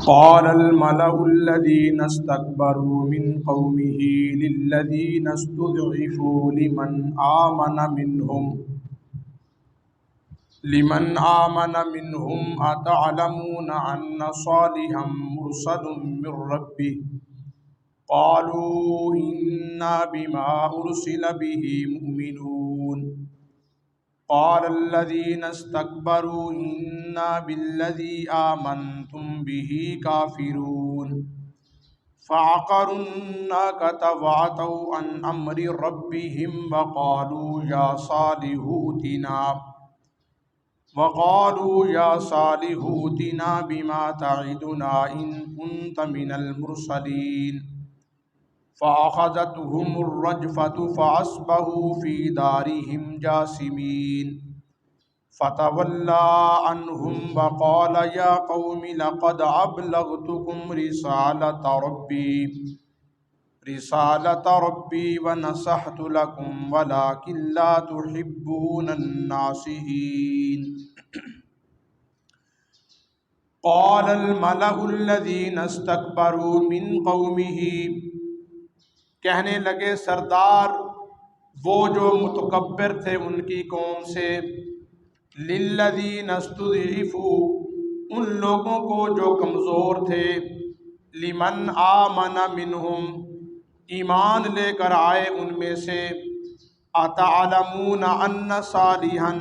قال الملأ الذين استكبروا من قومه للذين استضعفوا لمن آمن منهم أتعلمون أن صالحا مرسل من ربه قالوا إنا بما أرسل به مؤمنون قال الذين استكبروا إنا بالذي آمنتم به كافرون فعقروا الناقة وعتوا عن أمر ربهم وقالوا يا صالح ائتنا بما تعدنا إن كنت من المرسلين فأخذتهم الرجفة فأصبحوا في دارهم جاثمين فتولى عنهم وقال يا قوم لقد أبلغتكم رسالة ربي ونصحت لكم ولكن لا تحبون الناصحين قال الملأ الذين استكبروا من قومه کہنے لگے سردار وہ جو متکبر تھے ان کی قوم سے للذین استضعفوا ان لوگوں کو جو کمزور تھے لمن آمن منہم ایمان لے کر آئے ان میں سے اتعلمون ان صالحا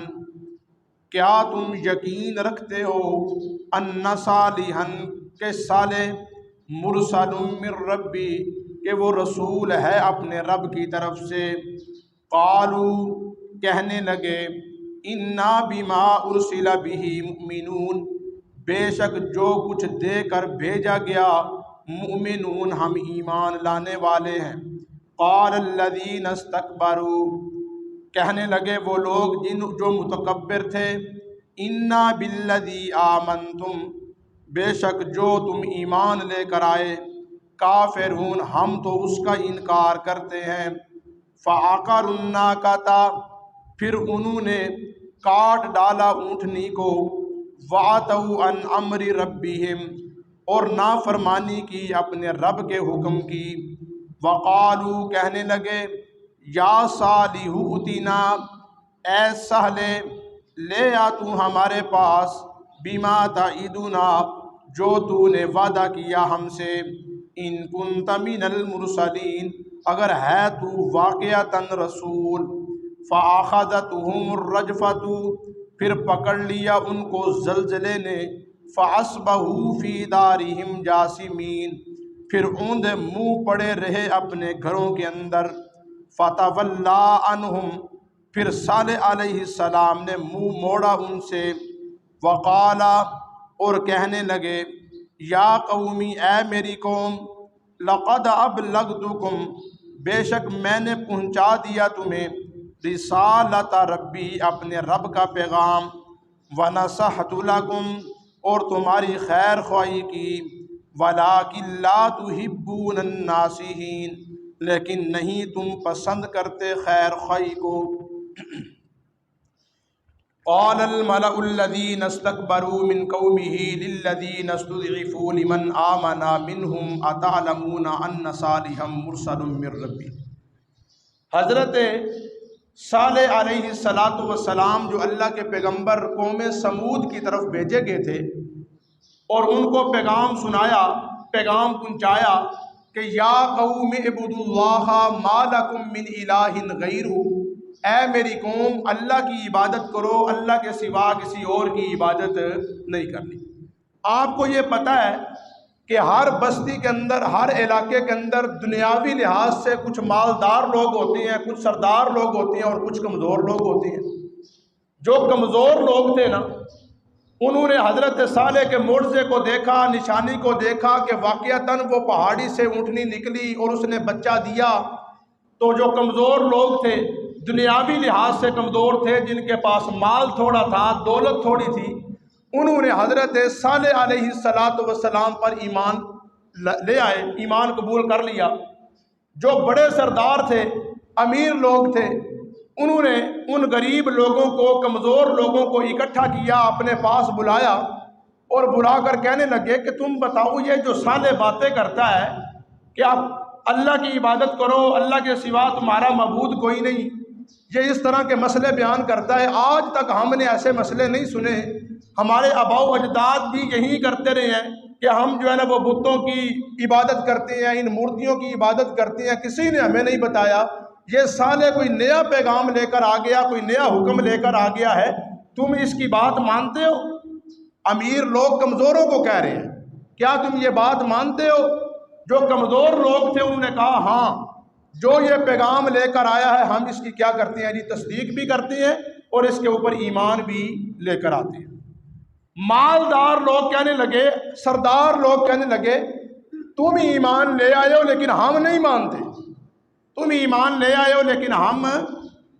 کیا تم یقین رکھتے ہو ان صالحا کہ صالح مرسل من ربی کہ وہ رسول ہے اپنے رب کی طرف سے قالو کہنے لگے انا بما ارسل به مؤمنون بے شک جو کچھ دے کر بھیجا گیا مؤمنون ہم ایمان لانے والے ہیں قال الذین استکبروا کہنے لگے وہ لوگ جو متکبر تھے انا بالذی آمنتم بے شک جو تم ایمان لے کر آئے کافرون ہم تو اس کا انکار کرتے ہیں فعقروا الناقۃ پھر انہوں نے کاٹ ڈالا اونٹنی کو وعتوا عن امر ربہم اور نافرمانی کی اپنے رب کے حکم کی وقالوا کہنے لگے یا صالح اتنا اے صالح لے آ تو ہمارے پاس بما تعدنا جو تو نے وعدہ کیا ہم سے ان کنت من المرسلین اگر ہے تو واقعتاً رسول فاخذتهم الرجفۃ پھر پکڑ لیا ان کو زلزلے نے فاصبحوا فی دارہم جاثمین پھر اوندے منہ پڑے رہے اپنے گھروں کے اندر فتولی عنہم پھر صالح علیہ السلام نے منہ موڑا ان سے وقالا اور کہنے لگے یا قومی اے میری قوم لقد ابلغتکم بے شک میں نے پہنچا دیا تمہیں رسالت ربی اپنے رب کا پیغام ونصحت لکم اور تمہاری خیر خواہی کی ولکن لا تحبون الناصحین لیکن نہیں تم پسند کرتے خیر خواہی کو قال الملأ الذين استكبروا من قومه للذين استضعفوا لمن آمن منهم أتعلمون أن صالحا مرسل من ربي حضرت صالح علیہ السلام جو اللہ کے پیغمبر قوم سمود کی طرف بھیجے گئے تھے اور ان کو پیغام سنایا پیغام پہنچایا کہ یا قوم اعبدوا اللہ ما لکم من الہ غیرہ اے میری قوم اللہ کی عبادت کرو اللہ کے سوا کسی اور کی عبادت نہیں کرنی آپ کو یہ پتہ ہے کہ ہر بستی کے اندر ہر علاقے کے اندر دنیاوی لحاظ سے کچھ مالدار لوگ ہوتے ہیں کچھ سردار لوگ ہوتے ہیں اور کچھ کمزور لوگ ہوتے ہیں جو کمزور لوگ تھے نا انہوں نے حضرت صالح کے معجزے کو دیکھا نشانی کو دیکھا کہ واقعتاً وہ پہاڑی سے اونٹنی نکلی اور اس نے بچہ دیا تو جو کمزور لوگ تھے دنیاوی لحاظ سے کمزور تھے جن کے پاس مال تھوڑا تھا دولت تھوڑی تھی انہوں نے حضرت صالح علیہ السلام پر ایمان لے آئے ایمان قبول کر لیا جو بڑے سردار تھے امیر لوگ تھے انہوں نے ان غریب لوگوں کو، کمزور لوگوں کو اکٹھا کیا، اپنے پاس بلایا اور بلا کر کہنے لگے کہ تم بتاؤ یہ جو صالح باتیں کرتا ہے کہ آپ اللہ کی عبادت کرو، اللہ کے سوا تمہارا معبود کوئی نہیں، یہ اس طرح کے مسئلے بیان کرتا ہے، آج تک ہم نے ایسے مسئلے نہیں سنے، ہمارے آباء و اجداد بھی یہی کرتے رہے ہیں کہ ہم جو ہے نا وہ بتوں کی عبادت کرتے ہیں، ان مورتیوں کی عبادت کرتے ہیں، کسی نے ہمیں نہیں بتایا، یہ صالح کوئی نیا پیغام لے کر آ گیا، کوئی نیا حکم لے کر آ گیا ہے، تم اس کی بات مانتے ہو؟ امیر لوگ کمزوروں کو کہہ رہے ہیں کیا تم یہ بات مانتے ہو؟ جو کمزور لوگ تھے انہوں نے کہا ہاں، جو یہ پیغام لے کر آیا ہے ہم اس کی کیا کرتے ہیں جی، تصدیق بھی کرتے ہیں اور اس کے اوپر ایمان بھی لے کر آتے ہیں۔ مالدار لوگ کہنے لگے، سردار لوگ کہنے لگے تم ایمان لے آئے ہو لیکن ہم نہیں مانتے، تم ایمان لے آئے ہو لیکن ہم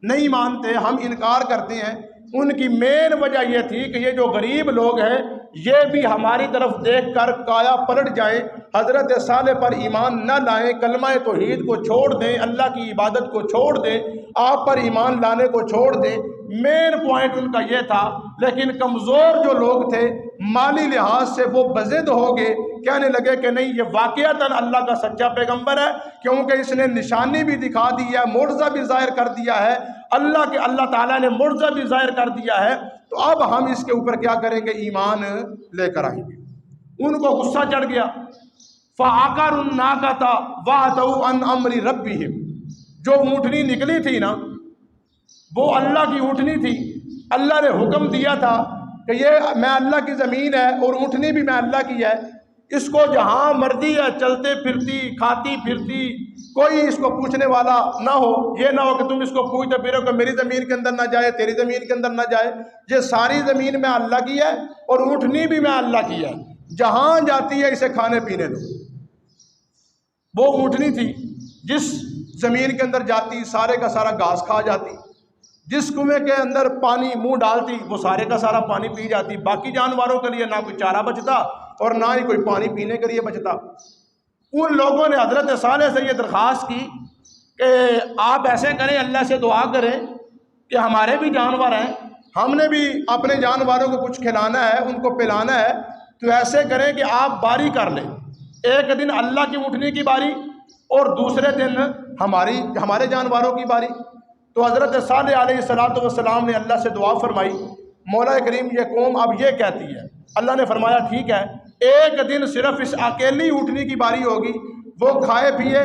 نہیں مانتے، ہم انکار کرتے ہیں۔ ان کی مین وجہ یہ تھی کہ یہ جو غریب لوگ ہیں یہ بھی ہماری طرف دیکھ کر کایا پلٹ جائیں، حضرت صالح پر ایمان نہ لائیں، کلمہ توحید کو چھوڑ دیں، اللہ کی عبادت کو چھوڑ دیں، آپ پر ایمان لانے کو چھوڑ دیں، مین پوائنٹ ان کا یہ تھا۔ لیکن کمزور جو لوگ تھے مالی لحاظ سے وہ بضد ہو گئے، کہنے لگے کہ نہیں یہ واقعتاً اللہ کا سچا پیغمبر ہے، کیونکہ اس نے نشانی بھی دکھا دی ہے، معجزہ بھی ظاہر کر دیا ہے، اللہ تعالیٰ نے معجزہ بھی ظاہر کر دیا ہے، تو اب ہم اس کے اوپر کیا کریں گے، ایمان لے کر آئیں گے۔ ان کو غصہ چڑھ گیا، فَعَقَرُوا النَّاقَةَ وَعَتَوْا عَنْ أَمْرِ رَبِّهِمْ، جو اونٹنی نکلی تھی نا وہ اللہ کی اونٹنی تھی، اللہ نے حکم دیا تھا کہ یہ میں اللہ کی زمین ہے اور اونٹنی بھی میں اللہ کی ہے، اس کو جہاں مرضی ہے چلتے پھرتی کھاتی پھرتی، کوئی اس کو پوچھنے والا نہ ہو، یہ نہ ہو کہ تم اس کو پوچھتے پھرو کہ میری زمین کے اندر نہ جائے، تیری زمین کے اندر نہ جائے، یہ ساری زمین میں اللہ کی ہے اور اونٹنی بھی میں اللہ کی ہے، جہاں جاتی ہے اسے کھانے پینے دو۔ وہ اونٹنی تھی جس زمین کے اندر جاتی سارے کا سارا گھاس کھا جاتی، جس کنویں کے اندر پانی منہ ڈالتی وہ سارے کا سارا پانی پی جاتی، باقی جانوروں کے لیے نہ کوئی چارہ بچتا اور نہ ہی کوئی پانی پینے کے لیے بچتا۔ ان لوگوں نے حضرت صالح سے یہ درخواست کی کہ آپ ایسے کریں، اللہ سے دعا کریں کہ ہمارے بھی جانور ہیں، ہم نے بھی اپنے جانوروں کو کچھ کھلانا ہے، ان کو پلانا ہے، تو ایسے کریں کہ آپ باری کر لیں، ایک دن اللہ کی اونٹنی کی باری اور دوسرے دن ہمارے جانوروں کی باری۔ تو حضرت صالح علیہ السلام نے اللہ سے دعا فرمائی، مولا کریم یہ قوم اب یہ کہتی ہے، اللہ نے فرمایا ٹھیک ہے، ایک دن صرف اس اکیلی اونٹنی کی باری ہوگی، وہ کھائے پیے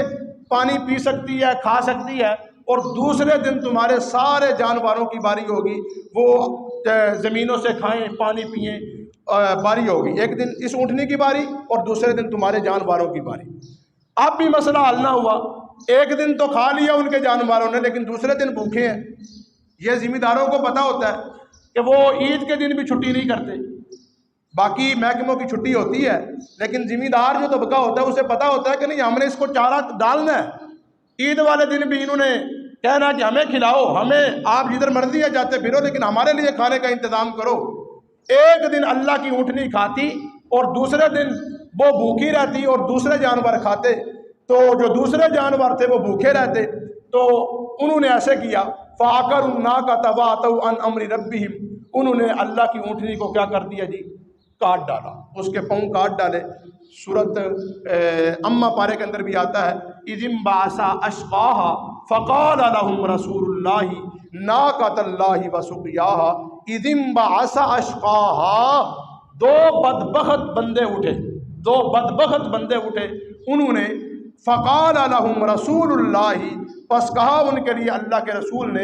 پانی پی سکتی ہے، کھا سکتی ہے، اور دوسرے دن تمہارے سارے جانوروں کی باری ہوگی، وہ زمینوں سے کھائیں پانی پئیں، باری ہوگی، ایک دن اس اونٹنی کی باری اور دوسرے دن تمہارے جانوروں کی باری۔ اب بھی مسئلہ حل نہ ہوا، ایک دن تو کھا لیا ان کے جانوروں نے لیکن دوسرے دن بھوکے ہیں۔ یہ ذمہ داروں کو پتہ ہوتا ہے کہ وہ عید کے دن بھی چھٹی نہیں کرتے، باقی محکموں کی چھٹی ہوتی ہے لیکن ذمہ دار جو طبقہ ہوتا ہے اسے پتہ ہوتا ہے کہ نہیں ہم نے اس کو چارہ ڈالنا ہے، عید والے دن بھی انہوں نے کہنا کہ ہمیں کھلاؤ، ہمیں آپ جدھر مرضی ہے جاتے پھرو لیکن ہمارے لیے کھانے کا انتظام کرو۔ ایک دن اللہ کی اونٹنی کھاتی اور دوسرے دن وہ بھوکی رہتی اور دوسرے جانور کھاتے، تو جو دوسرے جانور تھے وہ بھوکے رہتے، تو انہوں نے ایسے کیا، فَعَقَرُوا النَّاقَةَ وَعَتَوْا عَنْ أَمْرِ رَبِّهِمْ، انہوں نے اللہ کی اونٹنی کو کیا کر دیا جی، کاٹ ڈالا، اس کے پاؤں کاٹ ڈالے۔ سورت اما پارے کے اندر بھی آتا ہے، اِذِ انبَعَثَ أَشْقَاهَا فَقَالَ لَهُمْ رَسُولُ اللَّهِ نَاقَةَ اللَّهِ وَسُقْيَاهَا اِذِ انبَعَثَ أَشْقَاهَا، دو بدبخت بندے اٹھے، انہوں نے فقال لهم رسول اللہ، پس کہا ان کے لیے اللہ کے رسول نے،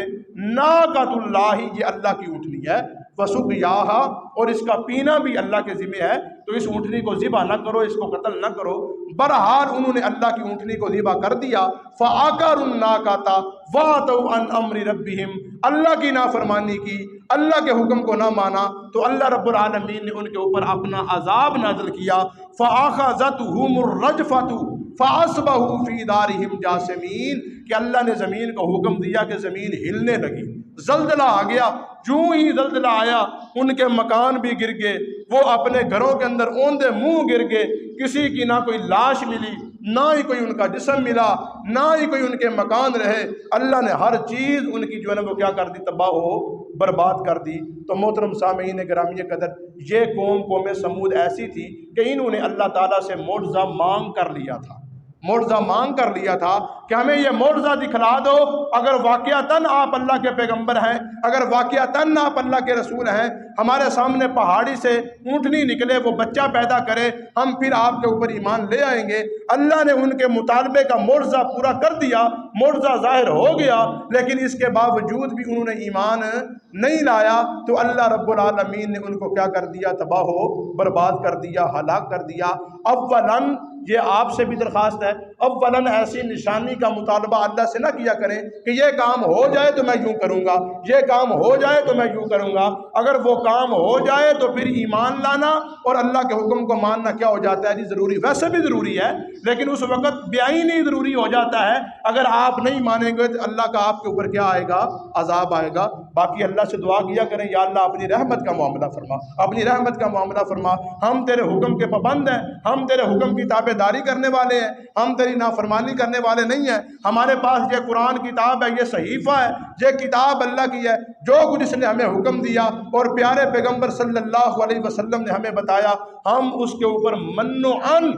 ناقۃ اللہ، یہ اللہ کی اونٹنی ہے، وسقیاها، اور اس کا پینا بھی اللہ کے ذمہ ہے، تو اس اونٹنی کو ذبح نہ کرو، اس کو قتل نہ کرو۔ بہرحال انہوں نے اللہ کی اونٹنی کو ذبح کر دیا، فعقروا الناقۃ وعتوا عن امر ربهم، اللہ کی نافرمانی کی، اللہ کے حکم کو نہ مانا، تو اللہ رب العالمین نے ان کے اوپر اپنا عذاب نازل کیا، فاخذتهم الرجفۃ فاصبحوا فی دارہم جاثمین، کہ اللہ نے زمین کو حکم دیا کہ زمین ہلنے لگی، زلزلہ آ گیا، جو ہی زلزلہ آیا ان کے مکان بھی گر گئے، وہ اپنے گھروں کے اندر اوندے منہ گر گئے، کسی کی نہ کوئی لاش ملی نہ ہی کوئی ان کا جسم ملا، نہ ہی کوئی ان کے مکان رہے، اللہ نے ہر چیز ان کی جو ہے نا وہ کیا کر دی، تباہ و برباد کر دی۔ تو محترم سامعین گرامی قدر، یہ قوم سمود ایسی تھی کہ انہوں نے اللہ تعالیٰ سے معجزہ مانگ کر لیا تھا، معجزہ مانگ کر لیا تھا کہ ہمیں یہ معجزہ دکھلا دو، اگر واقعتاً آپ اللہ کے پیغمبر ہیں، اگر واقعتاً آپ اللہ کے رسول ہیں، ہمارے سامنے پہاڑی سے اونٹنی نکلے، وہ بچہ پیدا کرے، ہم پھر آپ کے اوپر ایمان لے آئیں گے۔ اللہ نے ان کے مطالبے کا معجزہ پورا کر دیا، معجزہ ظاہر ہو گیا، لیکن اس کے باوجود بھی انہوں نے ایمان نہیں لایا، تو اللہ رب العالمین نے ان کو کیا کر دیا، تباہ و برباد کر دیا، ہلاک کر دیا۔ اولاً یہ آپ سے بھی درخواست ہے، اولاً ایسی نشانی کا مطالبہ اللہ سے نہ کیا کریں کہ یہ کام ہو جائے تو میں یوں کروں گا، یہ کام ہو جائے تو میں یوں کروں گا۔ اگر وہ کام ہو جائے تو پھر ایمان لانا اور اللہ کے حکم کو ماننا کیا ہو جاتا ہے جی، ضروری، ویسے بھی ضروری ہے، لیکن اس وقت بیعینی ضروری ہو جاتا ہے۔ اگر آپ نہیں مانیں گے تو اللہ کا آپ کے اوپر کیا آئے گا، عذاب آئے گا۔ باقی اللہ سے دعا کیا کریں، یا اللہ اپنی رحمت کا معاملہ فرما، اپنی رحمت کا معاملہ فرما، ہم تیرے حکم کے پابند ہیں، ہم تیرے حکم کی تابع داری کرنے والے ہیں، ہم تیری نافرمانی کرنے والے نہیں ہیں۔ ہمارے پاس یہ قرآن کتاب ہے، یہ صحیفہ ہے، یہ کتاب اللہ کی ہے، جو کچھ اس نے ہمیں حکم دیا اور پیارے پیغمبر صلی اللہ علیہ وسلم نے ہمیں بتایا، ہم اس کے اوپر من و عن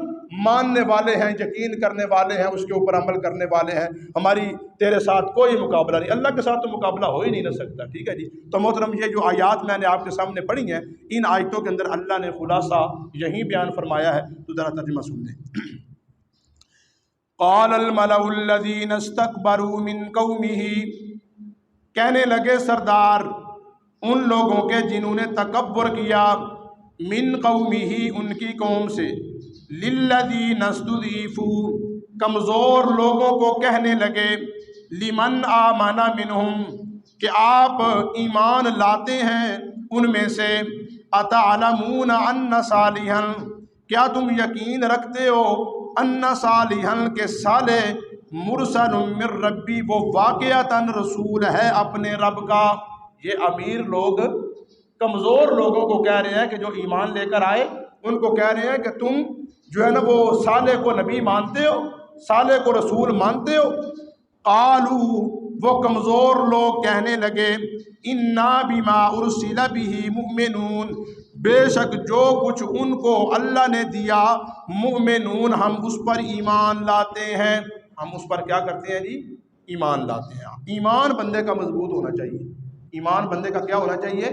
ماننے والے ہیں، یقین کرنے والے ہیں، اس کے اوپر عمل کرنے والے ہیں۔ ہماری تیرے ساتھ کوئی مقابلہ نہیں، اللہ کے ساتھ تو مقابلہ ہو ہی نہیں نہ سکتا، ٹھیک ہے جی۔ تو محترم، یہ جو آیات میں نے آپ کے سامنے پڑھی ہیں، ان آیتوں کے اندر اللہ نے خلاصہ یہی بیان فرمایا ہے، تو ذرا ترجمہ سن لیں۔ قال الملأ الذین استکبروا من قومہ، کہنے لگے سردار ان لوگوں کے جنہوں نے تکبر کیا، من قومہ ان کی قوم سے، للذین استضعفوا کمزور لوگوں کو کہنے لگے، لمن آمن منہم کہ آپ ایمان لاتے ہیں ان میں سے، اتعلمون ان صالحا کیا تم یقین رکھتے ہو، ان صالحا کہ صالح مرسل من ربی وہ واقعتاً رسول ہے اپنے رب کا۔ یہ امیر لوگ کمزور لوگوں کو کہہ رہے ہیں کہ جو ایمان لے کر آئے، ان کو کہہ رہے ہیں کہ تم جو ہے نا وہ صالح کو نبی مانتے ہو، صالح کو رسول مانتے ہو۔ قالو وہ کمزور لوگ کہنے لگے، انا بما ارسل به مؤمنون بے شک جو کچھ ان کو اللہ نے دیا، مؤمنون ہم اس پر ایمان لاتے ہیں۔ ہم اس پر کیا کرتے ہیں جی، ایمان لاتے ہیں۔ ایمان بندے کا مضبوط ہونا چاہیے، ایمان بندے کا کیا ہونا چاہیے،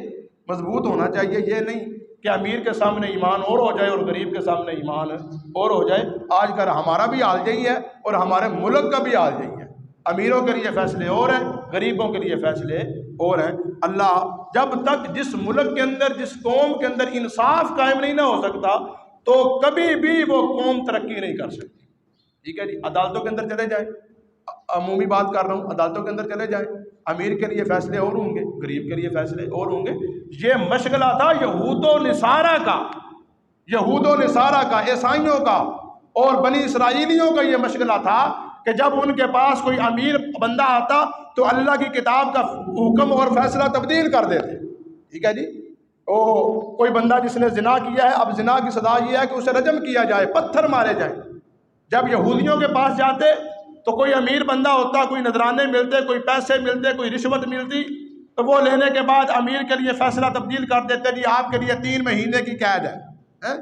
مضبوط ہونا چاہیے۔ یہ نہیں کہ امیر کے سامنے ایمان اور ہو جائے اور غریب کے سامنے ایمان اور ہو جائے۔ آج کل ہمارا بھی حال یہی ہے اور ہمارے ملک کا بھی حال یہی ہے، امیروں کے لیے فیصلے اور ہیں، غریبوں کے لیے فیصلے اور ہیں۔ اللہ جب تک جس ملک کے اندر، جس قوم کے اندر انصاف قائم نہیں نہ ہو سکتا، تو کبھی بھی وہ قوم ترقی نہیں کر سکتی، ٹھیک ہے جی۔ عدالتوں کے اندر چلے جائیں، عمومی بات کر رہا ہوں، عدالتوں کے اندر چلے جائیں، امیر کے لیے فیصلے اور ہوں گے، غریب کے لیے فیصلے اور ہوں گے۔ یہ مشغلہ تھا یہود و نصارہ کا، یہود و نصارہ کا، عیسائیوں کا اور بنی اسرائیلیوں کا یہ مشغلہ تھا کہ جب ان کے پاس کوئی امیر بندہ آتا تو اللہ کی کتاب کا حکم اور فیصلہ تبدیل کر دیتے، ٹھیک ہے جی۔ کوئی بندہ جس نے زنا کیا ہے، اب زنا کی سزا یہ ہے کہ اسے رجم کیا جائے، پتھر مارے جائیں۔ جب یہودیوں کے پاس جاتے تو کوئی امیر بندہ ہوتا، کوئی نذرانے ملتے، کوئی پیسے ملتے، کوئی رشوت ملتی، تو وہ لینے کے بعد امیر کے لیے فیصلہ تبدیل کر دیتے، جی آپ کے لیے 3 مہینے کی قید ہے۔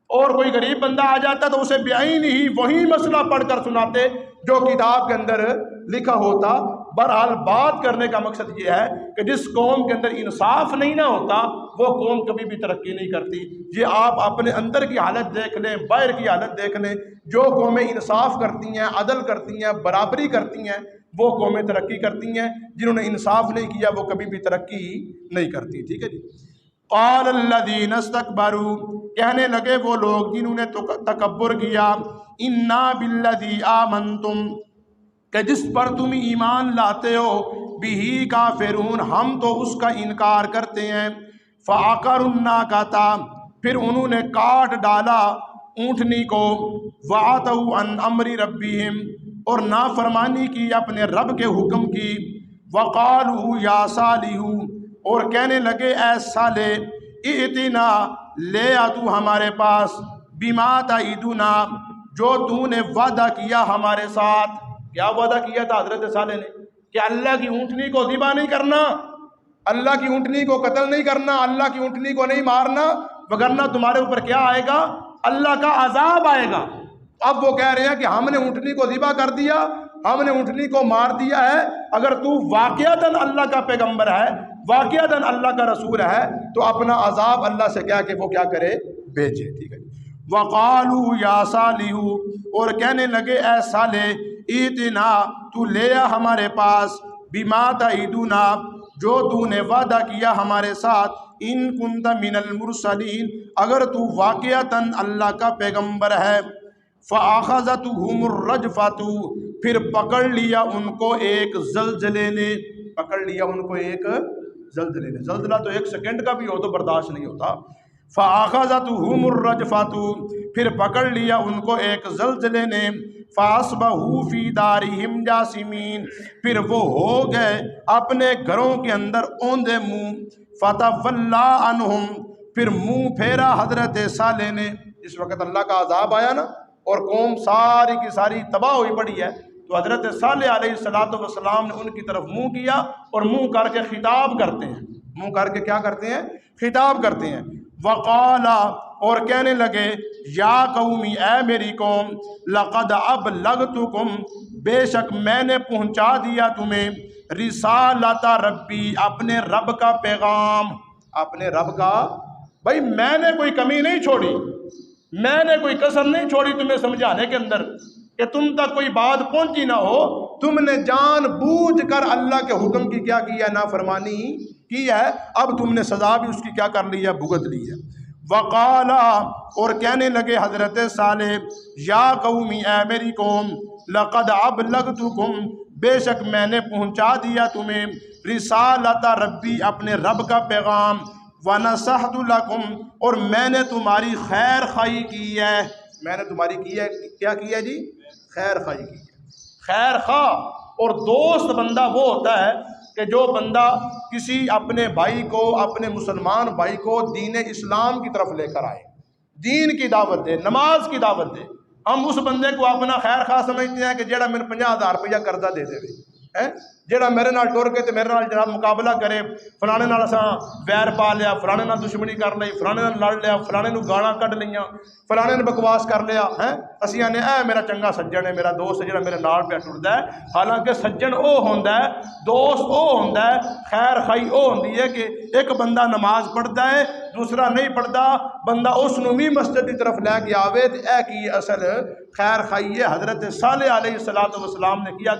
اور کوئی غریب بندہ آ جاتا تو اسے بعین ہی وہی مسئلہ پڑھ کر سناتے جو کتاب کے اندر لکھا ہوتا۔ بہرحال بات کرنے کا مقصد یہ ہے کہ جس قوم کے اندر انصاف نہیں نہ ہوتا، وہ قوم کبھی بھی ترقی نہیں کرتی۔ یہ آپ اپنے اندر کی حالت دیکھ لیں، باہر کی حالت دیکھ لیں، جو قومیں انصاف کرتی ہیں، عدل کرتی ہیں، برابری کرتی ہیں، وہ قومیں ترقی کرتی ہیں۔ جنہوں نے انصاف نہیں کیا وہ کبھی بھی ترقی نہیں کرتی، ٹھیک ہے جی۔ قال الذین استکبروا کہنے لگے وہ لوگ جنہوں نے تکبر کیا، انا بالذی آمنتم کہ جس پر تم ایمان لاتے ہو، بہی کافرون ہم تو اس کا انکار کرتے ہیں۔ فعقروا الناقۃ پھر انہوں نے کاٹ ڈالا اونٹنی کو، وعتوا عن امر ربہم اور نافرمانی کی اپنے رب کے حکم کی، وقالوا یا صالح اور کہنے لگے اے صالح، ائتنا لے آ تو ہمارے پاس، بما تعدنا جو تو نے وعدہ کیا ہمارے ساتھ. کیا وعدہ کیا تھا حضرت صالح نے؟ کہ اللہ کی اونٹنی کو ذبح نہیں کرنا، اللہ کی اونٹنی کو قتل نہیں کرنا، اللہ کی اونٹنی کو نہیں مارنا، وگرنہ تمہارے اوپر کیا آئے گا؟ اللہ کا عذاب آئے گا. اب وہ کہہ رہے ہیں کہ ہم نے اونٹنی کو ذبح کر دیا، ہم نے اونٹنی کو مار دیا ہے، اگر تو واقعتاً اللہ کا پیغمبر ہے، واقعتاً اللہ کا رسول ہے، تو اپنا عذاب اللہ سے کیا کہ وہ کیا کرے؟ بھیجے. ٹھیک ہے. وقالوا یا صالح، اور کہنے لگے اے صالح، ایتنا تو لے آ ہمارے پاس، بما تعیدنا جو تو نے وعدہ کیا ہمارے ساتھ، ان کنت من المرسلین اگر تو واقعتاً اللہ کا پیغمبر ہے. فَأَخَذَتْهُمُ الرَّجْفَةُ پھر پکڑ لیا ان کو ایک زلزلے نے، پکڑ لیا ان کو ایک زلزلے نے. زلزلہ تو ایک سیکنڈ کا بھی ہو تو برداشت نہیں ہوتا. فَأَخَذَتْهُمُ الرَّجْفَةُ پھر پکڑ لیا ان کو ایک زلزلے نے. فَأَصْبَحُوا فِي دَارِهِمْ جَاثِمِينَ پھر وہ ہو گئے اپنے گھروں کے اندر اوندے منہ. فَتَوَلَّىٰ عَنْهُمْ پھر منہ پھیرا حضرت صالح نے. اس وقت اللہ کا عذاب آیا نا، اور قوم ساری کی ساری تباہ ہوئی پڑی ہے، تو حضرت صالح علیہ السلام نے ان کی طرف منہ کیا، اور منہ کر کے خطاب کرتے ہیں. منہ کر کے کیا کرتے ہیں؟ خطاب کرتے ہیں. وقالا اور کہنے لگے یا قومی اے میری قوم، لقد ابلغتکم بے شک میں نے پہنچا دیا تمہیں، رسالت ربی اپنے رب کا پیغام، اپنے رب کا. بھائی میں نے کوئی کمی نہیں چھوڑی، میں نے کوئی کسر نہیں چھوڑی تمہیں سمجھانے کے اندر کہ تم تک کوئی بات پہنچی نہ ہو. تم نے جان بوجھ کر اللہ کے حکم کی کیا کی ہے؟ نافرمانی کی ہے. اب تم نے سزا بھی اس کی کیا کر لی ہے؟ بھگت لی ہے. وقالا اور کہنے لگے حضرت صالح یا قومی اے میری قوم، لقد ابلغتکم بے شک میں نے پہنچا دیا تمہیں، رسالت ربی اپنے رب کا پیغام، وَنَصَحْتُ لَكُمْ اور میں نے تمہاری خیر خواہی کی ہے. میں نے تمہاری کی ہے، کیا کیا جی؟ خیر خواہی کی ہے. خیر خواہ اور دوست بندہ وہ ہوتا ہے کہ جو بندہ کسی اپنے بھائی کو، اپنے مسلمان بھائی کو دین اسلام کی طرف لے کر آئے، دین کی دعوت دے، نماز کی دعوت دے. ہم اس بندے کو اپنا خیر خواہ سمجھتے ہیں کہ جیڑا میرے 50,000 روپیہ قرضہ دے دے ہے، جیڑا میرے نال ٹر کے تے میرے نال جناب مقابلہ کرے، فلانے نال اساں ویر پا لیا، فلانے نال دشمنی کر لئی، فلانے نال لڑ لیا، فلانے نو گالاں کڈ لیاں، فلانے نے بکواس کر لیا ہے. اسی آنے اے میرا چنگا سجن ہے، میرا دوست ہے جڑا میرے نال پہ ٹردا ہے. حالانکہ سجن او ہوندا ہے، دوست او ہوندا ہے، خیر خائی او ہوندی ہے کہ ایک بندہ نماز پڑھدا ہے، دوسرا نہیں پڑھدا، بندہ اس نو بھی مسجد کی طرف لے کے آوے. تے اے کی اصل خیر خائی ہے. حضرت صالح علیہ السلام نے کیا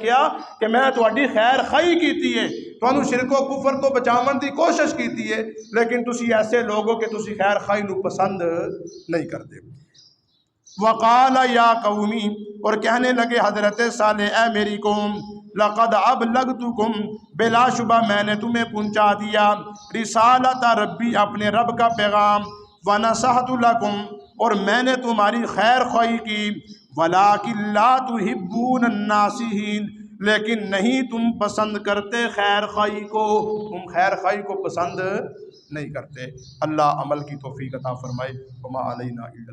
کہ میں تہاڈی خیر خائی کیتی ہے، تانوں شرک و کفر تو بچاون دی کوشش کیتی ہے، لیکن تسی ایسے لوگ ہو کہ تسی خیر خائی نو پسند نہیں کرتے. وقال یا قومی اور کہنے لگے حضرت صالح اے میری قوم، لقد ابلغتکم بلا شبہ میں نے تمہیں پہنچا دیا، رسالت ربی اپنے رب کا پیغام، ونصحت لکم اور میں نے تمہاری خیر خواہی کی، ولکن لا تحبون الناصحین لیکن نہیں تم پسند کرتے خیر خواہی کو، تم خیر خواہی کو پسند نہیں کرتے. اللہ عمل کی توفیق عطا فرمائے. وما علینا الا